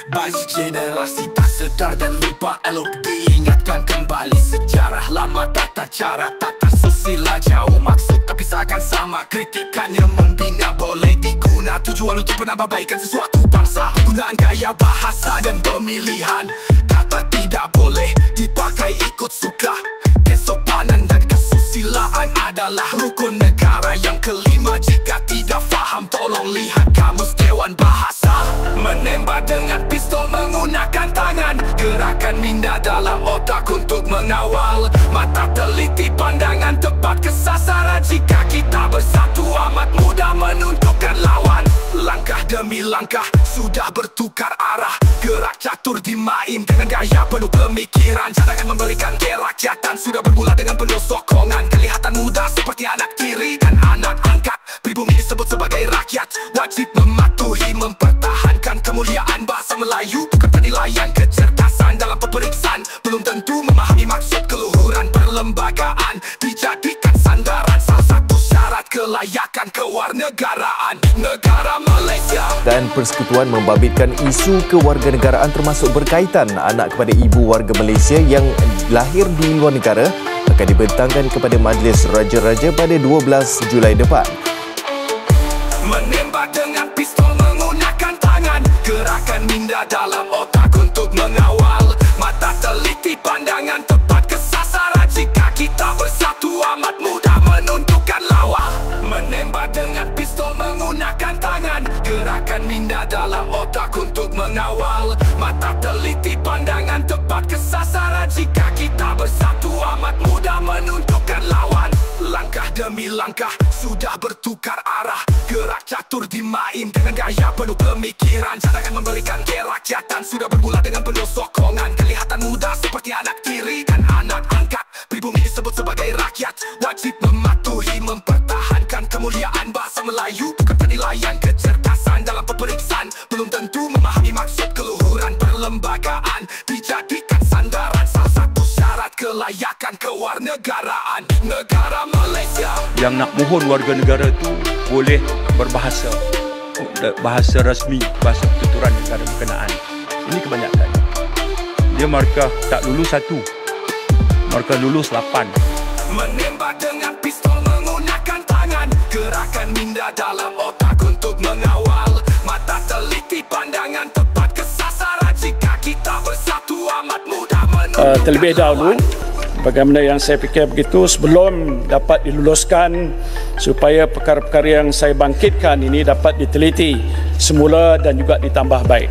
Bagi generasi tak sedar dan lupa elok diingatkan kembali sejarah lama, tata cara, tata sosial jauh maksud tapi seakan sama. Kritikannya membina boleh diguna tujuan untuk menambahbaikan sesuatu bangsa. Penggunaan gaya bahasa dan pemilihan kata tidak boleh dipakai ikut suka. Kesopanan dan kesusilaan adalah rukun negara yang kelima. Jika tidak faham tolong lihat kamus Dewan Bahasa. Menembak dengan pistol menggunakan tangan, gerakan minda dalam otak untuk mengawal. Mata teliti, pandangan tepat ke sasaran. Jika kita bersatu amat mudah menentukan lawan. Langkah demi langkah sudah bertukar arah. Gerak catur dimain dengan gaya penuh pemikiran. Cadangan memberikan kerakyatan sudah bermula dengan penuh sokongan. Kelihatan mudah seperti anak tiri dan anak angkat. Pribumi disebut sebagai rakyat, wajib mematuhi mempertahankan kemuliaan bahasa Melayu. Bukan penilaian kecerdasan dalam peperiksaan, belum tentu memahami maksud keluhuran perlembagaan. Dijadikan sandaran salah satu syarat kelayakan kewarganegaraan negara Malaysia. Dan Persekutuan membabitkan isu kewarganegaraan termasuk berkaitan anak kepada ibu warga Malaysia yang lahir di luar negara akan dibentangkan kepada Majlis Raja-Raja pada 12 Julai depan. Menembak dengan pistol menggunakan tangan, gerakan minda dalam otak untuk mengawal. Mata teliti, pandangan tepat ke sasaran. Jika kita bersatu amat mudah menentukan lawan. Menembak dengan pistol menggunakan tangan, gerakan minda dalam otak untuk mengawal. Mata teliti, pandangan tepat ke sasaran. Jika kita bersatu amat mudah menentukan lawan. Langkah demi langkah sudah bertukar arah. Gerak catur dimain dengan gaya penuh pemikiran. Cadangan memberikan kerakyatan sudah bermula dengan penuh sokongan. Kelihatan mudah seperti anak tiri dan anak angkat. Pribumi disebut sebagai rakyat, wajib mematuhi mempertahankan kemuliaan bahasa Melayu. Bukan penilaian kecerdasan dalam peperiksaan, belum tentu memahami maksud keluhuran perlembagaan. Dijadikan sandaran salah satu syarat kelayakan kewarganegaraan negara Malaysia. Yang nak mohon warga negara tu boleh berbahasa, bahasa rasmi, bahasa pertuturan negara berkenaan. Ini kebanyakan. Dia markah tak lulus 1, markah lulus 8. Menembak dengan pistol menggunakan tangan, gerakan minda dalam otak untuk mengawal. Mata teliti, pandangan tepat ke sasaran. Jika kita bersatu amat mudah menentukan terlebih dahulu, bagaimana yang saya fikir begitu, sebelum dapat diluluskan, supaya perkara-perkara yang saya bangkitkan ini dapat diteliti semula dan juga ditambah baik.